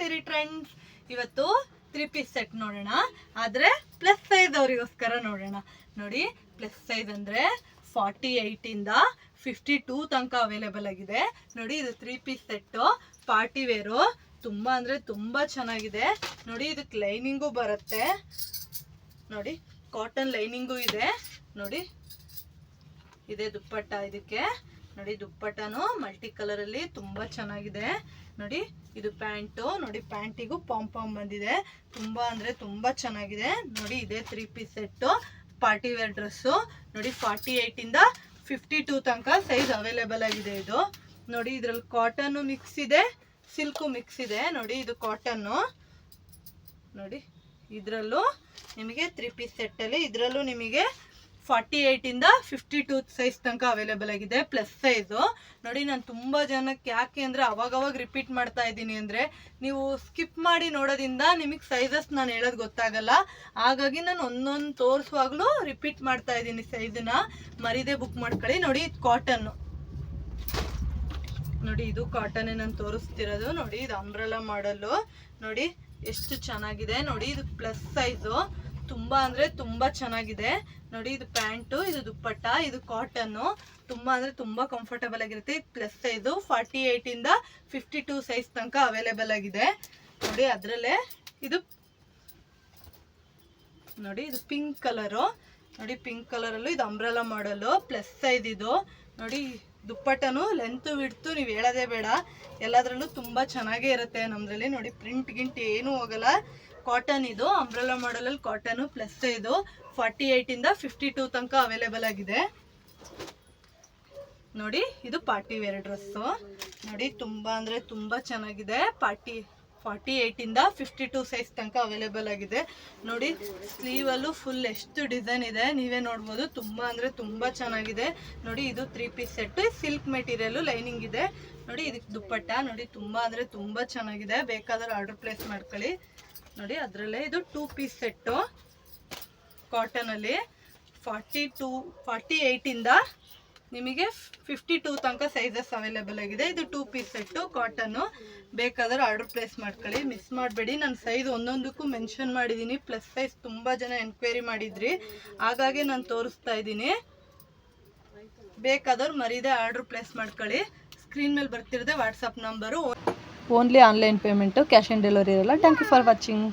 ಮಾಡ್ತೀರಿ ಫ್ರೆಂಡ್ಸ್? ಇವತ್ತು 3 piece set ನೋಡೋಣ, ಆದರೆ ಪ್ಲಸ್ ಸೈಜ್ ಅವರಿಗೋಸ್ಕರ ನೋಡೋಣ. ನೋಡಿ, ಪ್ಲಸ್ ಸೈಜ್ ಅಂದರೆ 48 ಇಂದ 52 ತನಕ ಅವೈಲೇಬಲ್ ಆಗಿದೆ. ನೋಡಿ, ಇದು 3 ಪೀಸ್ ಸೆಟ್ಟು, ಪಾರ್ಟಿ ವೇರು, ತುಂಬ ಅಂದರೆ ತುಂಬ ಚೆನ್ನಾಗಿದೆ. ನೋಡಿ, ಇದಕ್ಕೆ ಲೈನಿಂಗು ಬರುತ್ತೆ. ನೋಡಿ, ಕಾಟನ್ ಲೈನಿಂಗು ಇದೆ. ನೋಡಿ, ಇದೆ ದುಪ್ಪಟ್ಟ. ಇದಕ್ಕೆ ನೋಡಿ, ದುಪ್ಪಟ್ಟನು ಮಲ್ಟಿ ಕಲರ್ ಅಲ್ಲಿ ತುಂಬಾ ಚೆನ್ನಾಗಿದೆ. ನೋಡಿ, ಇದು ಪ್ಯಾಂಟು. ನೋಡಿ, ಪ್ಯಾಂಟಿಗೂ ಪಾಂಪಾಮ್ ಬಂದಿದೆ. ತುಂಬಾ ಅಂದ್ರೆ ತುಂಬಾ ಚೆನ್ನಾಗಿದೆ. ನೋಡಿ, ಇದೆ 3 piece set, party wear dress. ನೋಡಿ, 48 ಇಂದ 52 ತನಕ ಸೈಜ್ ಅವೈಲೇಬಲ್ ಆಗಿದೆ. ಇದು ನೋಡಿ, ಇದ್ರಲ್ಲಿ ಕಾಟನ್ ಮಿಕ್ಸ್ ಇದೆ, ಸಿಲ್ಕು ಮಿಕ್ಸ್ ಇದೆ. ನೋಡಿ, ಇದು ಕಾಟನ್ನು. ನೋಡಿ, ಇದರಲ್ಲೂ ನಿಮಗೆ 3 ಪೀಸ್ ಸೆಟ್ಟಲ್ಲಿ ಇದರಲ್ಲೂ ನಿಮಗೆ 48 ಇಂದ 52 ಸೈಜ್ ತನಕ ಅವೈಲೇಬಲ್ ಆಗಿದೆ, ಪ್ಲಸ್ ಸೈಜು. ನೋಡಿ, ನಾನು ತುಂಬ ಜನಕ್ಕೆ ಯಾಕೆ ಅಂದರೆ ಅವಾಗವಾಗ ರಿಪೀಟ್ ಮಾಡ್ತಾ ಇದ್ದೀನಿ ಅಂದರೆ, ನೀವು ಸ್ಕಿಪ್ ಮಾಡಿ ನೋಡೋದ್ರಿಂದ ನಿಮಗೆ ಸೈಜಸ್ ನಾನು ಹೇಳೋದು ಗೊತ್ತಾಗಲ್ಲ. ಹಾಗಾಗಿ ನಾನು ಒಂದೊಂದು ತೋರಿಸುವಾಗಲೂ ರಿಪೀಟ್ ಮಾಡ್ತಾ ಇದ್ದೀನಿ ಸೈಜನ್ನ. ಮರಿದೇ ಬುಕ್ ಮಾಡ್ಕೊಳ್ಳಿ. ನೋಡಿ, ಇದು ಕಾಟನ್ನು. ನೋಡಿ, ಇದು ಕಾಟನ್ನೇ ನಾನು ತೋರಿಸ್ತಿರೋದು. ನೋಡಿ, ಇದು ಅಂಬ್ರೆಲಾ ಮಾಡಲು. ನೋಡಿ ಎಷ್ಟು ಚೆನ್ನಾಗಿದೆ. ನೋಡಿ, ಇದು ಪ್ಲಸ್ ಸೈಜು, ತುಂಬಾ ಅಂದ್ರೆ ತುಂಬಾ ಚೆನ್ನಾಗಿದೆ. ನೋಡಿ, ಇದು ಪ್ಯಾಂಟು, ಇದು ದುಪ್ಪಟ್ಟ, ಇದು ಕಾಟನ್ನು. ತುಂಬಾ ಅಂದ್ರೆ ತುಂಬಾ ಕಂಫರ್ಟಬಲ್ ಆಗಿರುತ್ತೆ. ಪ್ಲಸ್ ಸೈಜು 48 ಇಂದ 52 ಸೈಜ್ ತನಕ ಅವೈಲೇಬಲ್ ಆಗಿದೆ. ನೋಡಿ, ಅದರಲ್ಲೇ ಇದು ನೋಡಿ, ಇದು ಪಿಂಕ್ ಕಲರು. ನೋಡಿ, ಪಿಂಕ್ ಕಲರಲ್ಲೂ ಇದು ಅಂಬ್ರೆಲಾ ಮಾಡಲು, ಪ್ಲಸ್ ಸೈಜ್ ಇದು. ನೋಡಿ, ದುಪ್ಪಟ್ಟನು ಲೆಂತ್ ಬಿಡ್ತು ನೀವು ಹೇಳೋದೇ ಬೇಡ, ಎಲ್ಲದರಲ್ಲೂ ತುಂಬ ಚೆನ್ನಾಗೇ ಇರುತ್ತೆ ನಮ್ಮದ್ರಲ್ಲಿ. ನೋಡಿ, ಪ್ರಿಂಟ್ ಗಿಂಟ್ ಏನೂ ಹೋಗಲ್ಲ. ಕಾಟನ್ ಇದು, ಅಂಬ್ರೆಲಾ ಮಾಡಲಲ್ಲಿ ಕಾಟನು, ಪ್ಲಸ್ ಇದು 48 ಇಂದ 52 ತನಕ ಅವೈಲೇಬಲ್ ಆಗಿದೆ. ನೋಡಿ, ಇದು ಪಾರ್ಟಿ ವೇರ್ ಡ್ರೆಸ್ಸು. ನೋಡಿ, ತುಂಬ ಅಂದರೆ ತುಂಬ ಚೆನ್ನಾಗಿದೆ. 48 ಇಂದ 52 ಸೈಜ್ ತನಕ ಅವೈಲೇಬಲ್ ಆಗಿದೆ. ನೋಡಿ, ಸ್ಲೀವಲ್ಲೂ ಫುಲ್ ಎಷ್ಟು ಡಿಸೈನ್ ಇದೆ ನೀವೇ ನೋಡ್ಬೋದು. ತುಂಬ ಅಂದರೆ ತುಂಬ ಚೆನ್ನಾಗಿದೆ. ನೋಡಿ, ಇದು 3 piece set, silk material, lining ಇದೆ. ನೋಡಿ, ಇದಕ್ಕೆ ದುಪ್ಪಟ್ಟ. ನೋಡಿ, ತುಂಬ ಅಂದರೆ ತುಂಬ ಚೆನ್ನಾಗಿದೆ. ಬೇಕಾದ್ರೆ ಆರ್ಡರ್ ಪ್ಲೇಸ್ ಮಾಡ್ಕೊಳ್ಳಿ. ನೋಡಿ, ಅದರಲ್ಲೇ ಇದು 2 ಪೀಸ್ ಸೆಟ್ಟು ಕಾಟನಲ್ಲಿ 48 ಇಂದ ನಿಮಗೆ 52 ತನಕ ಸೈಜಸ್ ಅವೈಲೇಬಲ್ ಆಗಿದೆ. ಇದು 2 ಪೀಸ್ ಸೆಟ್ಟು ಕಾಟನ್ನು. ಬೇಕಾದ್ರೆ ಆರ್ಡರ್ ಪ್ಲೇಸ್ ಮಾಡ್ಕೊಳ್ಳಿ, ಮಿಸ್ ಮಾಡಬೇಡಿ. ನಾನು ಸೈಜ್ ಒಂದೊಂದಕ್ಕೂ ಮೆನ್ಷನ್ ಮಾಡಿದ್ದೀನಿ. ಪ್ಲಸ್ ಸೈಜ್ ತುಂಬ ಜನ ಎನ್ಕ್ವೈರಿ ಮಾಡಿದ್ರಿ, ಹಾಗಾಗಿ ನಾನು ತೋರಿಸ್ತಾ ಇದ್ದೀನಿ. ಬೇಕಾದವ್ರು ಮರೀದೆ ಆರ್ಡರ್ ಪ್ಲೇಸ್ ಮಾಡ್ಕೊಳ್ಳಿ. ಸ್ಕ್ರೀನ್ ಮೇಲೆ ಬರ್ತಿರೋದೆ WhatsApp number. Only online payment, cash on delivery ಇರಲ್ಲ. Thank you for watching.